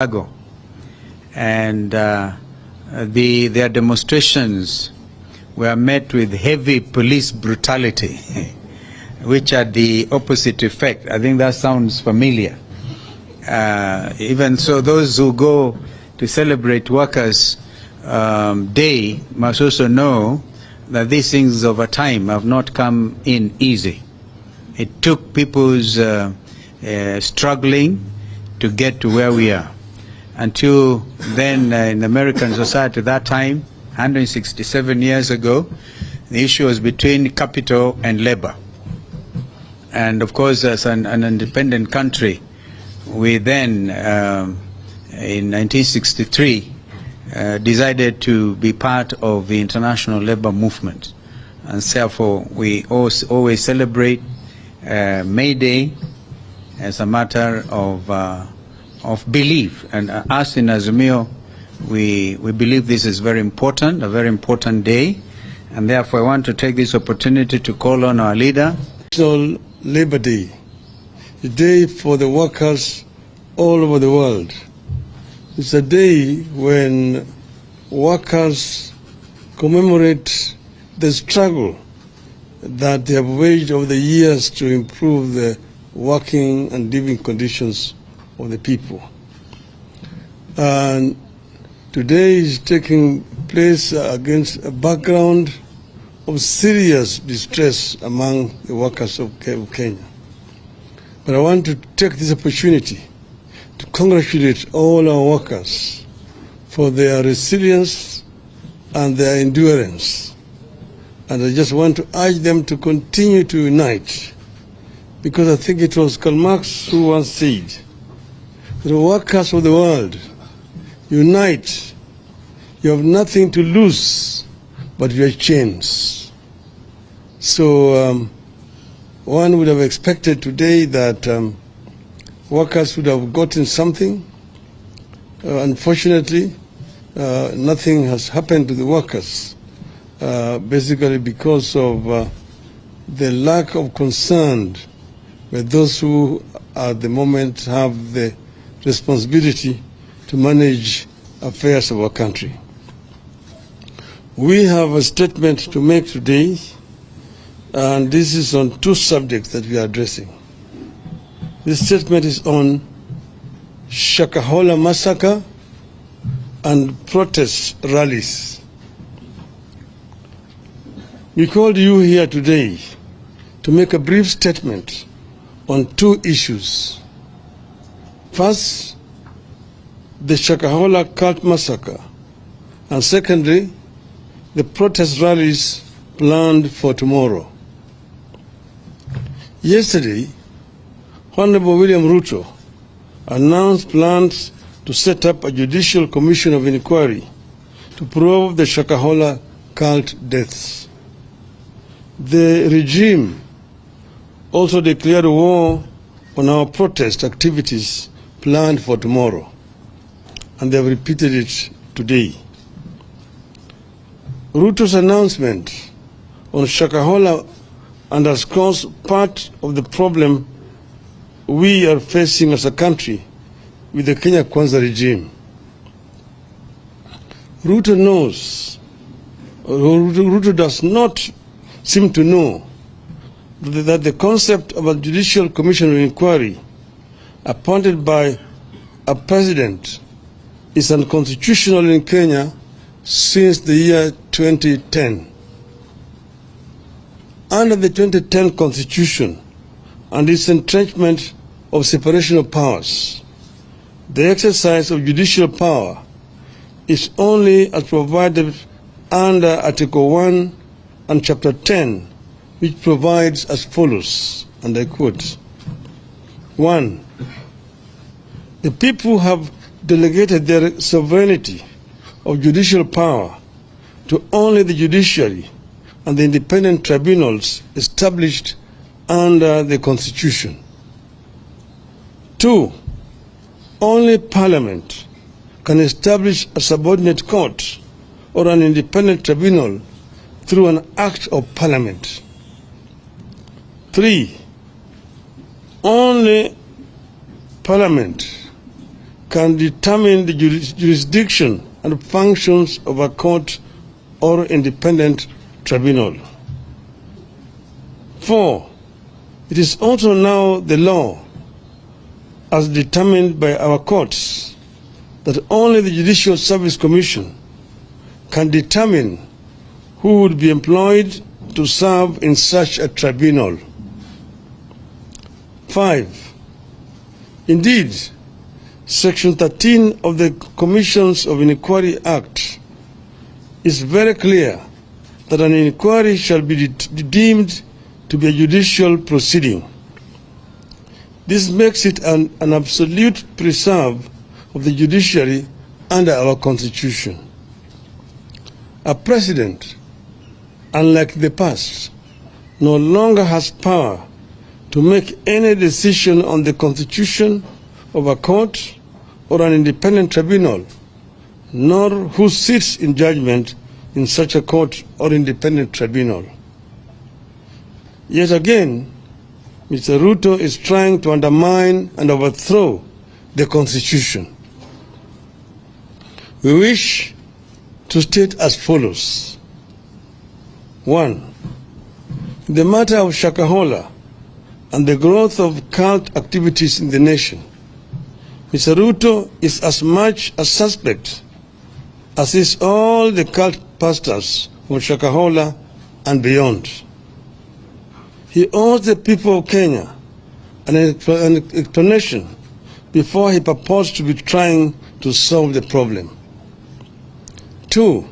Chicago, and their demonstrations were met with heavy police brutality, which had the opposite effect. I think that sounds familiar. Even so, those who go to celebrate Workers' Day must also know that these things over time have not come in easy. It took people's struggling to get to where we are. Until then, in American society at that time, 167 years ago, the issue was between capital and labor. And of course, as an independent country, we then, in 1963, decided to be part of the international labor movement. And therefore, we always celebrate May Day as a matter of belief. And us in Azimio, we believe this is very important, a very important day. And therefore, I want to take this opportunity to call on our leader. National Labor Day, a day for the workers all over the world. It's a day when workers commemorate the struggle that they have waged over the years to improve the working and living conditions of the people. And today is taking place against a background of serious distress among the workers of Kenya. But I want to take this opportunity to congratulate all our workers for their resilience and their endurance. And I just want to urge them to continue to unite, because I think it was Karl Marx who once said, the workers of the world, unite. You have nothing to lose but your chains. So one would have expected today that workers would have gotten something. Unfortunately, nothing has happened to the workers, basically because of the lack of concern by those who at the moment have the responsibility to manage affairs of our country. We have a statement to make today, and this is on two subjects that we are addressing. This statement is on Shakahola massacre and protest rallies. We called you here today to make a brief statement on two issues. First, the Shakahola cult massacre, and secondly, the protest rallies planned for tomorrow. Yesterday, Honorable William Ruto announced plans to set up a judicial commission of inquiry to probe the Shakahola cult deaths. The regime also declared war on our protest activities planned for tomorrow, and they have repeated it today. Ruto's announcement on Shakahola underscores part of the problem we are facing as a country with the Kenya Kwanza regime. Ruto does not seem to know that the concept of a judicial commission of inquiry appointed by a president is unconstitutional in Kenya since the year 2010. Under the 2010 Constitution and its entrenchment of separation of powers, the exercise of judicial power is only as provided under Article 1 and Chapter 10, which provides as follows, and I quote, 1. The people have delegated their sovereignty of judicial power to only the judiciary and the independent tribunals established under the Constitution. 2. Only Parliament can establish a subordinate court or an independent tribunal through an act of Parliament. 3. Only Parliament can determine the jurisdiction and functions of a court or independent tribunal. 4. It is also now the law, as determined by our courts, that only the Judicial Service Commission can determine who would be employed to serve in such a tribunal. 5. Indeed, Section 13 of the Commissions of Inquiry Act is very clear that an inquiry shall be deemed to be a judicial proceeding. This makes it an absolute preserve of the judiciary under our Constitution. A president, unlike the past, no longer has power to make any decision on the constitution of a court or an independent tribunal, nor who sits in judgment in such a court or independent tribunal. Yet again, Mr. Ruto is trying to undermine and overthrow the Constitution. We wish to state as follows. 1. In the matter of Shakahola and the growth of cult activities in the nation, Mr. Ruto is as much a suspect as is all the cult pastors from Shakahola and beyond. He owes the people of Kenya an explanation before he purports to be trying to solve the problem. 2.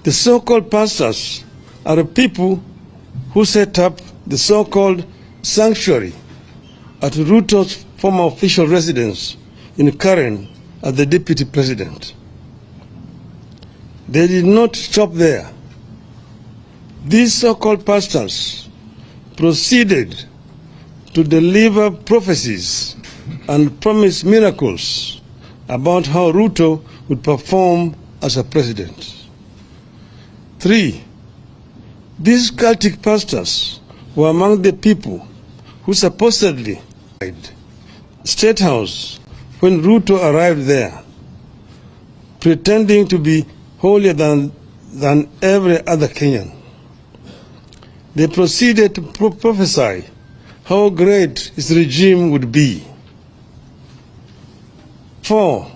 The so-called pastors are people who set up the so-called sanctuary at Ruto's former official residence in Karen as the deputy president. They did not stop there. These so-called pastors proceeded to deliver prophecies and promise miracles about how Ruto would perform as a president. 3. These cultic pastors were among the people who supposedly died State House when Ruto arrived there, pretending to be holier than every other Kenyan. They proceeded to prophesy how great his regime would be. 4.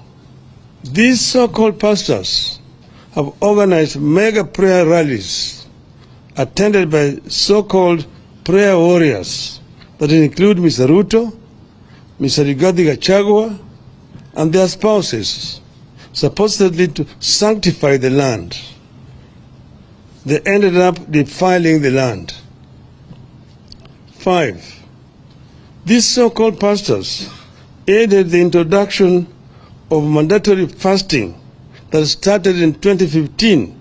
These so-called pastors have organized mega prayer rallies attended by so-called prayer warriors that include Mr. Ruto, Mr. Rigathi Gachagua, and their spouses, supposedly to sanctify the land. They ended up defiling the land. 5. These so-called pastors aided the introduction of mandatory fasting that started in 2015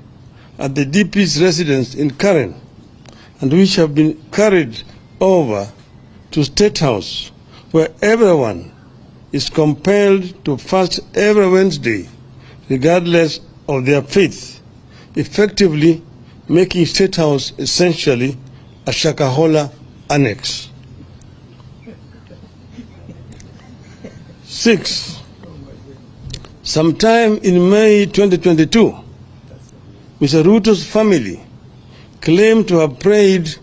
at the DP's residence in Karen, and which have been carried over to State House, where everyone is compelled to fast every Wednesday, regardless of their faith, effectively making State House essentially a Shakahola annex. 6. Sometime in May 2022, Mr. Ruto's family claimed to have prayed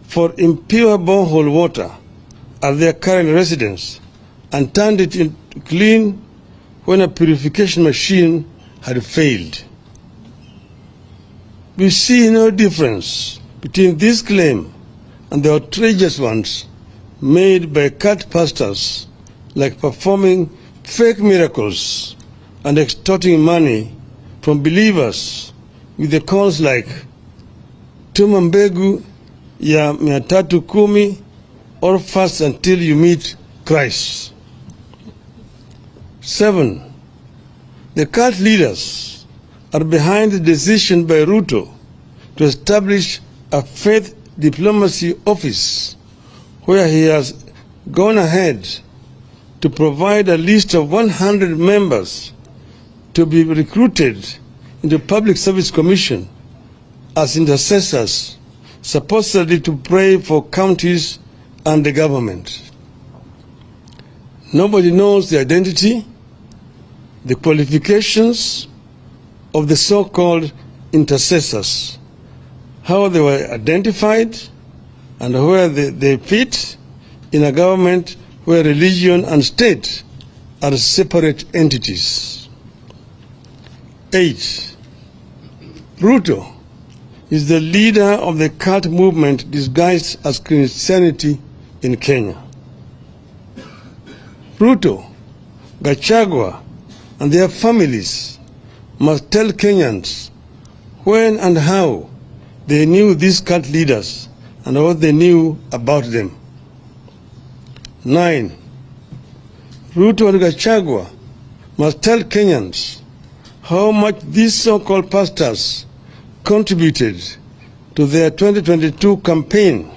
for impure borehole water at their current residence and turned it into clean when a purification machine had failed. We see no difference between this claim and the outrageous ones made by cult pastors, like performing fake miracles and extorting money from believers with the calls like tuma mbegu ya 310 or fast until you meet Christ. 7. The cult leaders are behind the decision by Ruto to establish a faith diplomacy office where he has gone ahead to provide a list of 100 members to be recruited into Public Service Commission as intercessors, supposedly to pray for counties and the government. Nobody knows the identity the qualifications of the so-called intercessors, how they were identified, and where they fit in a government where religion and state are separate entities. 8. Ruto is the leader of the cult movement disguised as Christianity in Kenya. Ruto, Gachagua, and their families must tell Kenyans when and how they knew these cult leaders and what they knew about them. 9. Ruto and Gachagua must tell Kenyans how much these so-called pastors contributed to their 2022 campaign.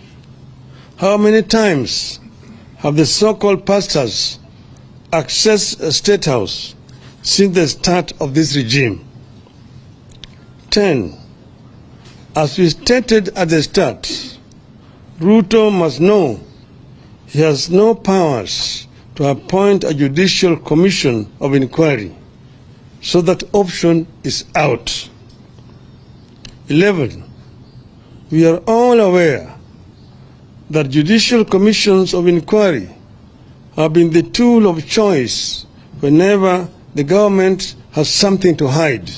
How many times have the so-called pastors accessed a state house since the start of this regime? 10. As we stated at the start, Ruto must know he has no powers to appoint a judicial commission of inquiry, so that option is out. 11. We are all aware that judicial commissions of inquiry have been the tool of choice whenever the government has something to hide,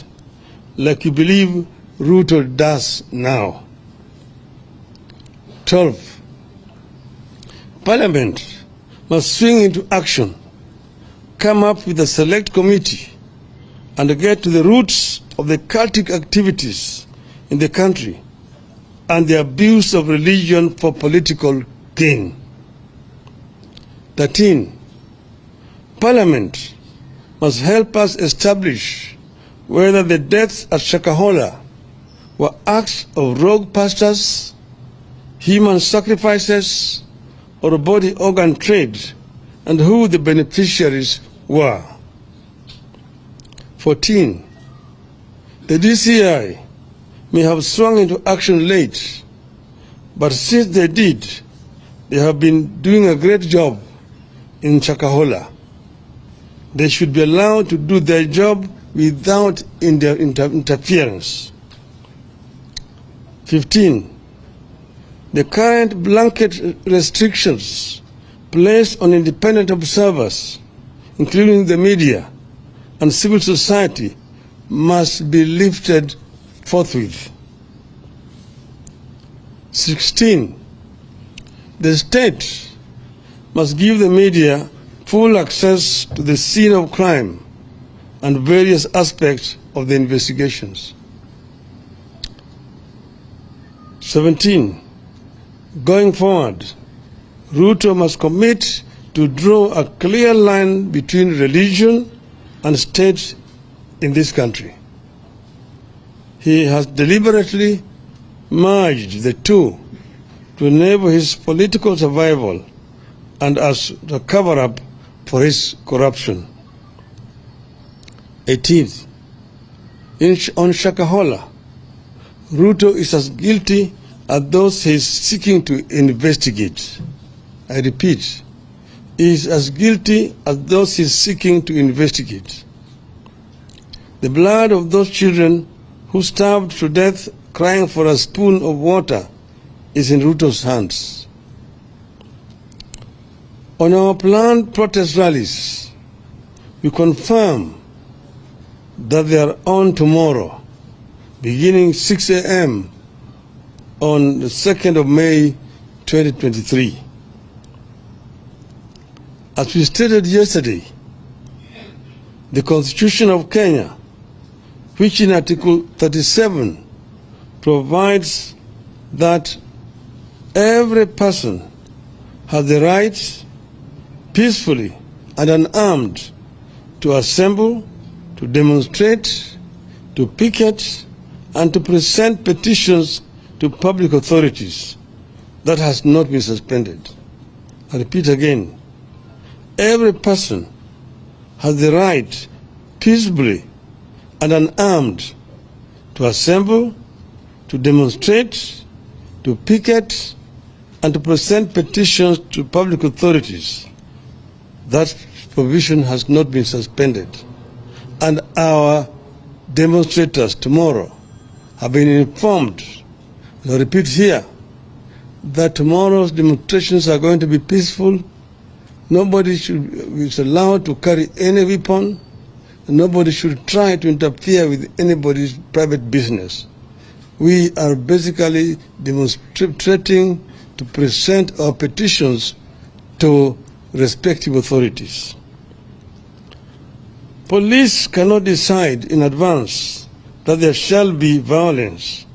like you believe Ruto does now. 12. Parliament must swing into action, come up with a select committee, and get to the roots of the cultic activities in the country and the abuse of religion for political gain. 13. Parliament must help us establish whether the deaths at Shakahola were acts of rogue pastors, human sacrifices, or body organ trade, and who the beneficiaries were. 14. The DCI may have swung into action late, but since they did, they have been doing a great job in Shakahola. They should be allowed to do their job without interference. 15. The current blanket restrictions placed on independent observers, including the media and civil society, must be lifted forthwith. 16. The state must give the media full access to the scene of crime and various aspects of the investigations. 17. Going forward, Ruto must commit to draw a clear line between religion and state in this country. He has deliberately merged the two to enable his political survival and as a cover-up for his corruption. 18th, on Shakahola, Ruto is as guilty as those he is seeking to investigate. I repeat, he is as guilty as those he is seeking to investigate. The blood of those children who starved to death crying for a spoon of water is in Ruto's hands. On our planned protest rallies, we confirm that they are on tomorrow, beginning 6 a.m. on the 2nd of May 2023. As we stated yesterday, the Constitution of Kenya, which in Article 37 provides that every person has the right peacefully and unarmed to assemble, to demonstrate, to picket, and to present petitions to public authorities. That has not been suspended. I repeat again, every person has the right peacefully and unarmed to assemble, to demonstrate, to picket, and to present petitions to public authorities. That provision has not been suspended. and our demonstrators tomorrow have been informed, and I repeat here, that tomorrow's demonstrations are going to be peaceful. Nobody is allowed to carry any weapon, and nobody should try to interfere with anybody's private business. We are basically demonstrating to present our petitions to respective authorities. Police cannot decide in advance that there shall be violence,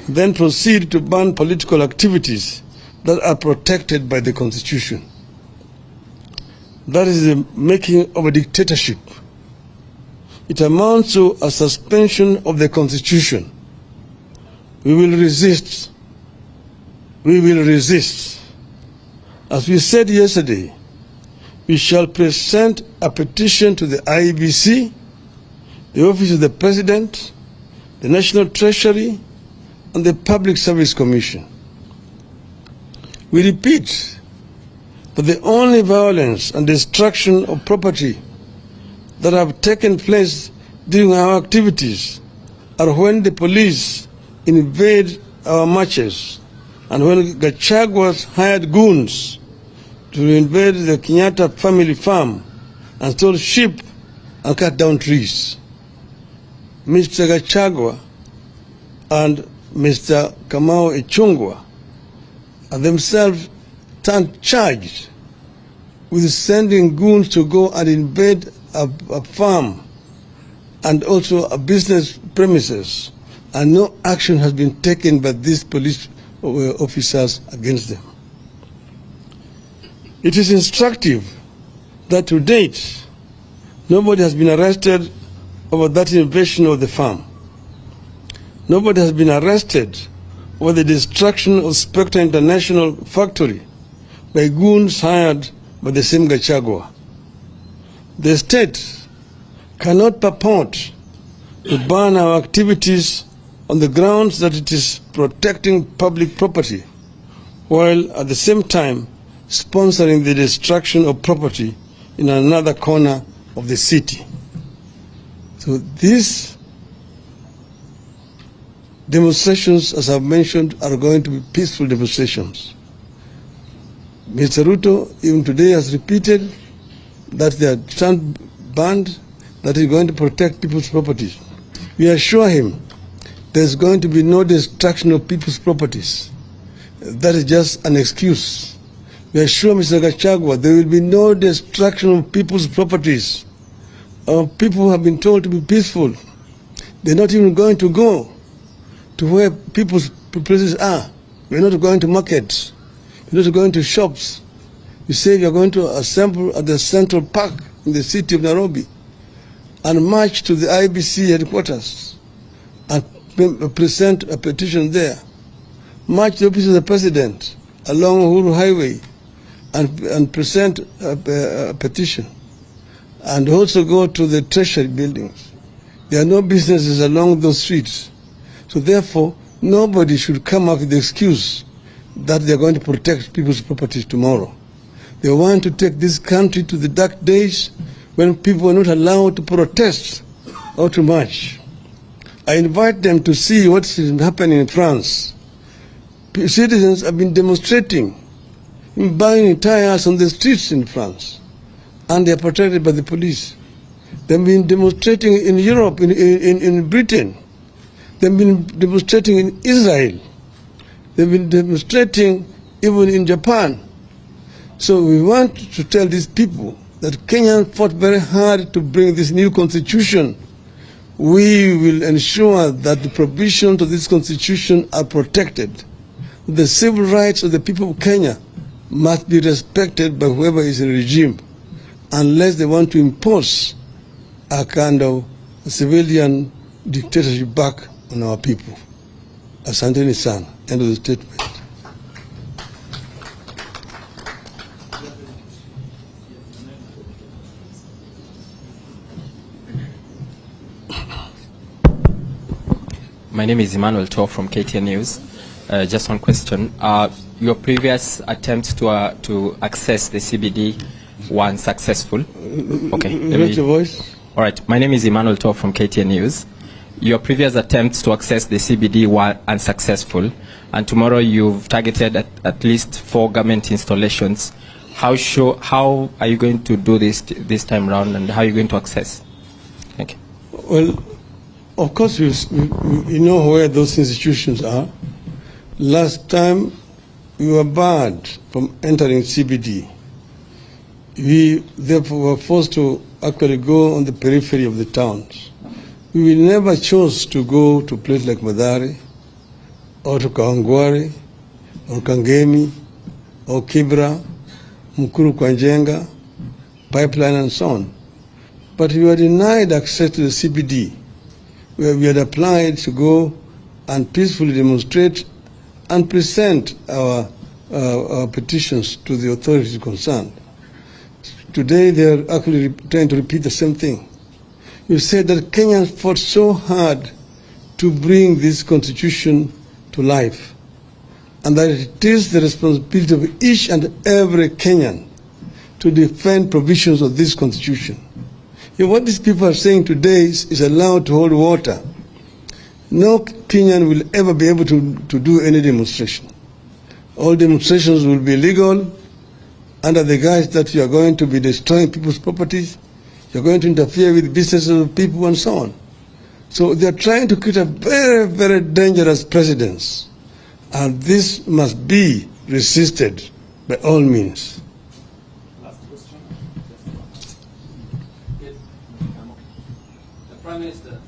then proceed to ban political activities that are protected by the Constitution. That is the making of a dictatorship. It amounts to a suspension of the Constitution. We will resist. We will resist. As we said yesterday, we shall present a petition to the IEBC, the Office of the President, the National Treasury, and the Public Service Commission. We repeat that the only violence and destruction of property that have taken place during our activities are when the police invade our marches and when Gachagua's hired goons to invade the Kenyatta family farm and stole sheep and cut down trees. Mr. Gachagua and Mr. Kamau Ichung'wah are themselves charged with sending goons to go and invade a farm and also a business premises, and no action has been taken by these police officers against them. It is instructive that to date, nobody has been arrested over that invasion of the farm. Nobody has been arrested over the destruction of Spectre International factory by goons hired by the same Gachagua. The state cannot purport to ban our activities on the grounds that it is protecting public property, while at the same time sponsoring the destruction of property in another corner of the city. So these demonstrations, as I've mentioned, are going to be peaceful demonstrations. Mr. Ruto, even today, has repeated that they are stand banned, that he's going to protect people's properties. We assure him there's going to be no destruction of people's properties. That is just an excuse. We assure Mr. Gachagua there will be no destruction of people's properties. Our people have been told to be peaceful. They're not even going to go to where people's places are. We're not going to markets. We're not going to shops. You say you're going to assemble at the Central Park in the city of Nairobi and march to the IBC headquarters and present a petition there. March to the office of the President along Uhuru Highway and present a petition. And also go to the Treasury buildings. There are no businesses along those streets. So therefore, nobody should come up with the excuse that they're going to protect people's properties tomorrow. They want to take this country to the dark days when people are not allowed to protest or to march. I invite them to see what's happening in France. Citizens have been demonstrating, buying tires on the streets in France, and they are protected by the police. They've been demonstrating in Europe, in Britain. They've been demonstrating in Israel. They've been demonstrating even in Japan. So we want to tell these people that Kenyans fought very hard to bring this new constitution. We will ensure that the provisions of this constitution are protected. The civil rights of the people of Kenya must be respected by whoever is in the regime, unless they want to impose a kind of civilian dictatorship back on our people. Asanteni sana. End of the statement. My name is Emmanuel Tor from KTN News. Just one question. Your previous attempts to access the CBD weren't successful. Okay. Raise your voice. All right. My name is Emmanuel Toh from KTN News. Your previous attempts to access the CBD were unsuccessful, and tomorrow you've targeted at least 4 government installations. How are you going to do this time around, and how are you going to access? Thank you. Well, of course, you know where those institutions are. Last time, we were barred from entering CBD. We therefore were forced to actually go on the periphery of the towns. We never chose to go to places like Madari, or to Kawangware, or Kangemi, or Kibra, Mukuru Kwanjenga, Pipeline, and so on. But we were denied access to the CBD, where we had applied to go and peacefully demonstrate and present our petitions to the authorities concerned. Today, they are actually trying to repeat the same thing. You said that Kenyans fought so hard to bring this constitution to life, and that it is the responsibility of each and every Kenyan to defend provisions of this constitution. What these people are saying today is allowed to hold water. No Kenyan will ever be able to do any demonstration. All demonstrations will be illegal under the guise that you are going to be destroying people's properties, you're going to interfere with businesses of people, and so on. So they are trying to create a very, very dangerous precedent, and this must be resisted by all means. Last question. The Prime Minister,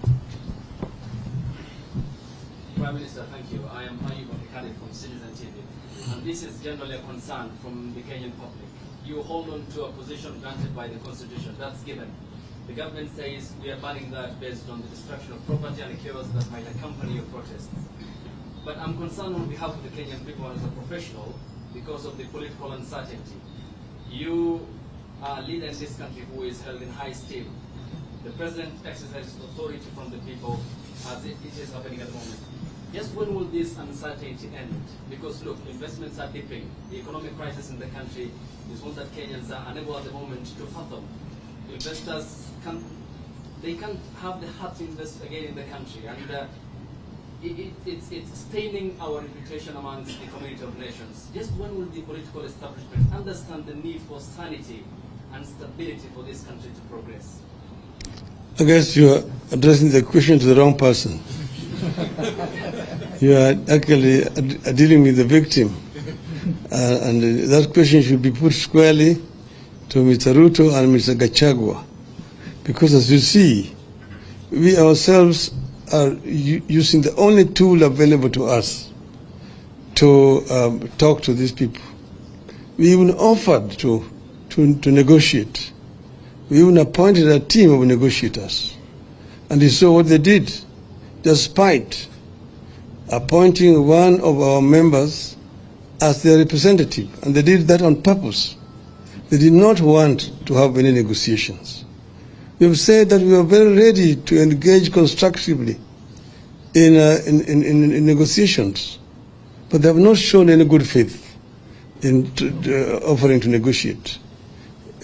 thank you. I am Ayub Abdikari from Citizen TV, and this is generally a concern from the Kenyan public. You hold on to a position granted by the Constitution. That's given. The government says we are banning that based on the destruction of property and the chaos that might accompany your protests. But I'm concerned on behalf of the Kenyan people as a professional because of the political uncertainty. You are a leader in this country who is held in high esteem. The president exercises authority from the people as it is happening at the moment. Just when will this uncertainty end? Because look, investments are dipping. The economic crisis in the country is one that Kenyans are unable at the moment to fathom. Investors can't have the heart to invest again in the country, and it's staining our reputation amongst the community of nations. Just when will the political establishment understand the need for sanity and stability for this country to progress? I guess you are addressing the question to the wrong person. You are actually dealing with the victim. And that question should be put squarely to Mr. Ruto and Mr. Gachagua. Because as you see, we ourselves are using the only tool available to us to talk to these people. We even offered to negotiate. We even appointed a team of negotiators. And you saw what they did, despite appointing one of our members as their representative. And they did that on purpose. They did not want to have any negotiations. We have said that we are very ready to engage constructively in negotiations, but they have not shown any good faith in offering to negotiate.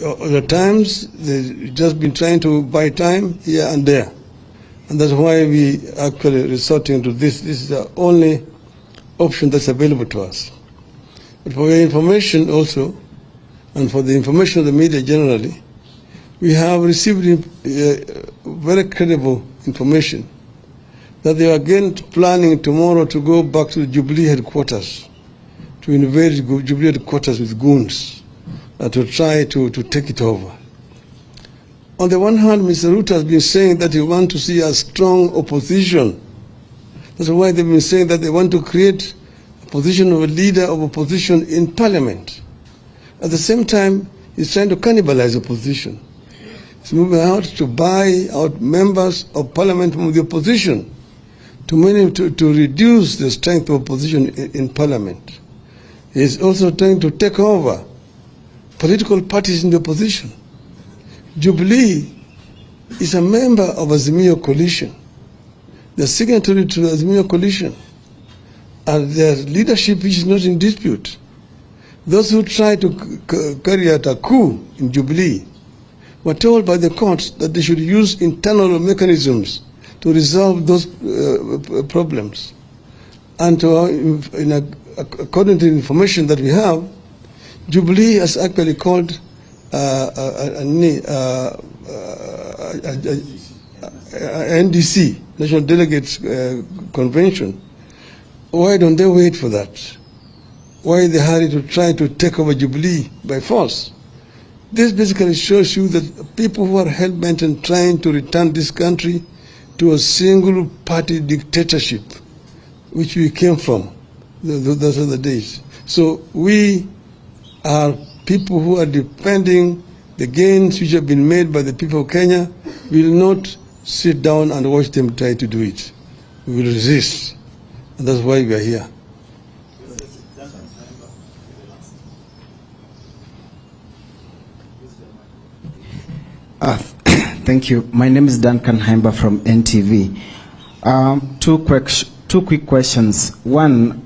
At times, they've just been trying to buy time here and there. And that's why we actually resorting to this. This is the only option that's available to us. But for your information also, and for the information of the media generally, we have received very credible information that they are again planning tomorrow to go back to the Jubilee headquarters, to invade Jubilee headquarters with goons, to try to take it over. On the one hand, Mr. Ruto has been saying that he wants to see a strong opposition. That's why they've been saying that they want to create a position of a leader of opposition in parliament. At the same time, he's trying to cannibalize opposition. He's moving out to buy out members of parliament from the opposition to reduce the strength of opposition in parliament. He's also trying to take over political parties in the opposition. Jubilee is a member of Azimio coalition. They're signatory to the Azimio coalition, and their leadership is not in dispute. Those who try to carry out a coup in Jubilee were told by the courts that they should use internal mechanisms to resolve those problems. And according to the information that we have, Jubilee has actually called NDC, National Delegates Convention. Why don't they wait for that? Why in the hurry to try to take over Jubilee by force? This basically shows you that people who are hell-bent on trying to return this country to a single-party dictatorship, which we came from, those are the days. So we are people who are defending the gains which have been made by the people of Kenya. We will not sit down and watch them try to do it. We will resist. And that's why we are here. Thank you. My name is Duncan Haimba from NTV. Two quick questions. One,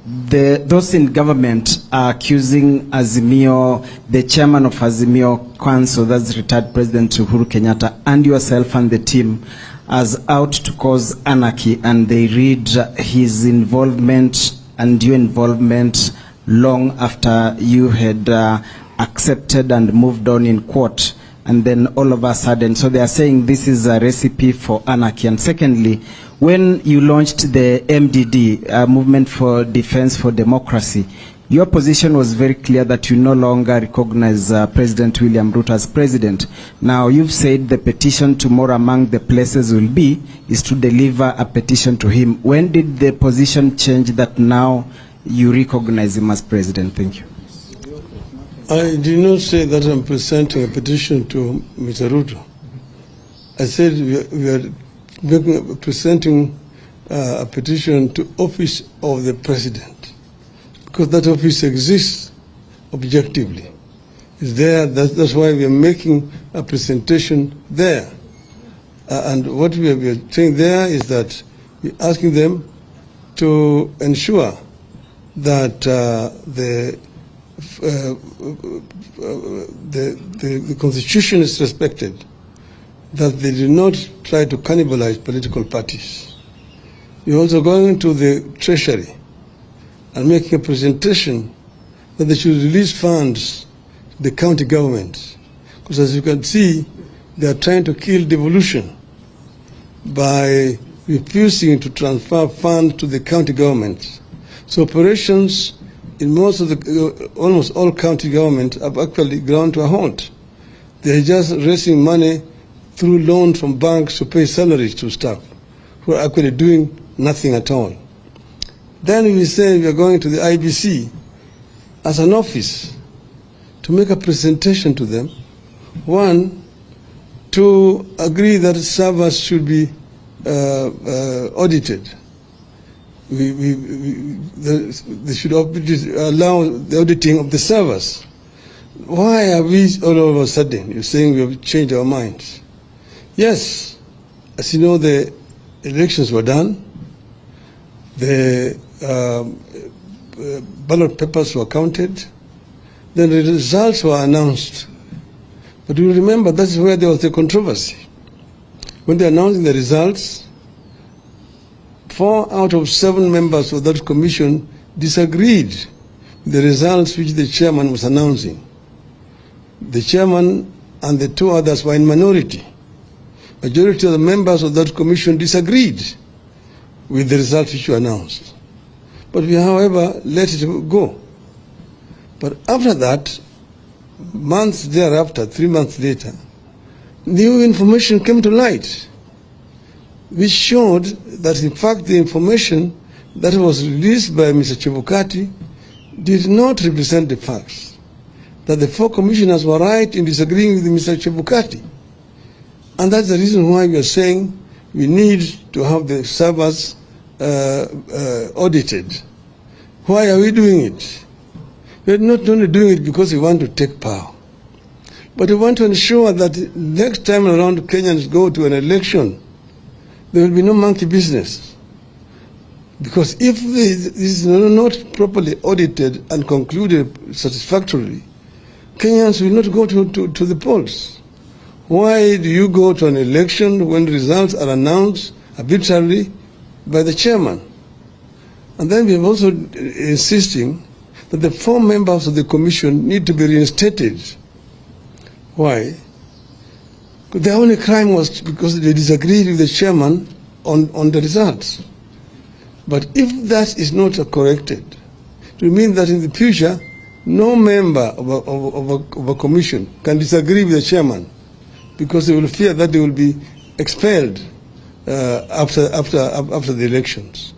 those in government are accusing Azimio, the chairman of Azimio Council, that's retired President Uhuru Kenyatta, and yourself and the team as out to cause anarchy, and they read his involvement and your involvement long after you had accepted and moved on in court. And then all of a sudden, so they are saying this is a recipe for anarchy. And secondly, when you launched the MDD, Movement for Defense for Democracy, your position was very clear that you no longer recognize President William Ruto as president. Now, you've said the petition tomorrow among the places will be is to deliver a petition to him. When did the position change that now you recognize him as president? Thank you. I did not say that I'm presenting a petition to Mr. Ruto. I said we are presenting a petition to office of the president, because that office exists objectively. It's there. That's why we are making a presentation there. And what we are saying there is that we're asking them to ensure that the Constitution is respected, that they do not try to cannibalize political parties. We're also going to the Treasury and making a presentation that they should release funds to the county governments. Because as you can see, they are trying to kill devolution by refusing to transfer funds to the county governments. So operations in most of the, almost all county governments have actually ground to a halt. They're just raising money through loans from banks to pay salaries to staff who are actually doing nothing at all. Then we say we are going to the IBC as an office to make a presentation to them. One, to agree that servers should be audited. They should allow the auditing of the servers. Why are we all of a sudden, you're saying we have changed our minds? Yes, as you know, the elections were done, the ballot papers were counted, then the results were announced. But you remember, that's where there was the controversy. When they announced the results, 4 out of 7 members of that commission disagreed with the results which the chairman was announcing. The chairman and the 2 others were in minority. Majority of the members of that commission disagreed with the results which were announced. But we, however, let it go. But after that, months thereafter, 3 months later, new information came to light, which showed that in fact the information that was released by Mr. Chebukati did not represent the facts, that the 4 commissioners were right in disagreeing with Mr. Chebukati. And that's the reason why we are saying we need to have the servers audited. Why are we doing it? We're not only doing it because we want to take power, but we want to ensure that next time around Kenyans go to an election, there will be no monkey business. Because if this is not properly audited and concluded satisfactorily, Kenyans will not go to the polls. Why do you go to an election when results are announced arbitrarily by the chairman? And then we are also insisting that the 4 members of the commission need to be reinstated. Why? The only crime was because they disagreed with the chairman on the results. But if that is not corrected, it will mean that in the future, no member of a commission can disagree with the chairman, because they will fear that they will be expelled after the elections.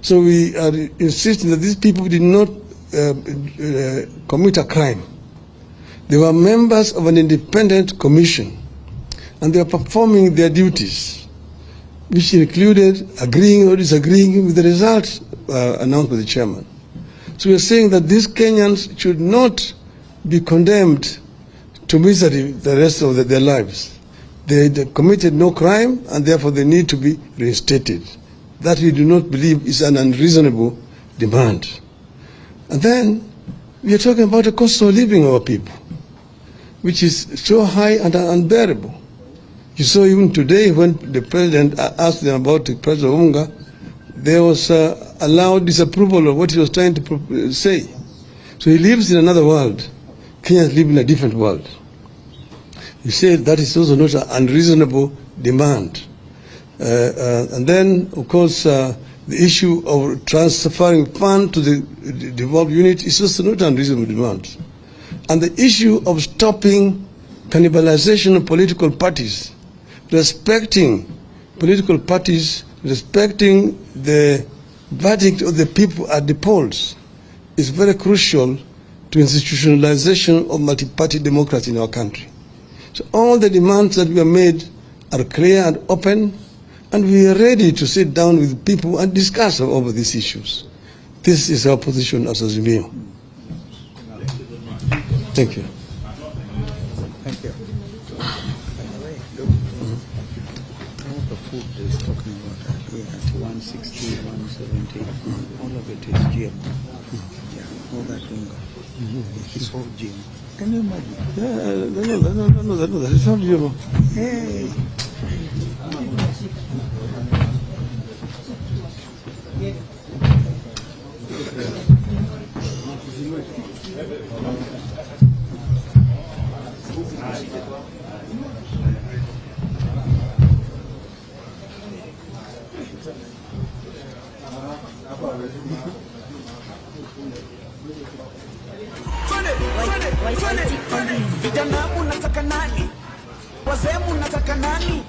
So we are insisting that these people did not commit a crime. They were members of an independent commission, and they were performing their duties, which included agreeing or disagreeing with the results announced by the chairman. So we are saying that these Kenyans should not be condemned to misery the rest of their lives. They committed no crime, and therefore they need to be reinstated. That we do not believe is an unreasonable demand. And then we are talking about the cost of living of our people, which is so high and unbearable. You saw even today when the president asked them about the price of Odinga, there was a loud disapproval of what he was trying to say. So he lives in another world. Kenyans live in a different world. He said that is also not an unreasonable demand. And then, of course, the issue of transferring funds to the devolved unit is also not an unreasonable demand. And the issue of stopping cannibalization of political parties, respecting political parties, respecting the verdict of the people at the polls, is very crucial to institutionalization of multi-party democracy in our country. So all the demands that we have made are clear and open, and we are ready to sit down with people and discuss over these issues. This is our position as Azimio. Thank you. Thank you. The food is talking about here at 160, 170, all of it is GM. Yeah, all that Odinga. It's all GM. Can you imagine? No, it's not GM. Hey. Vijana unataka nani? Wazee unataka nani?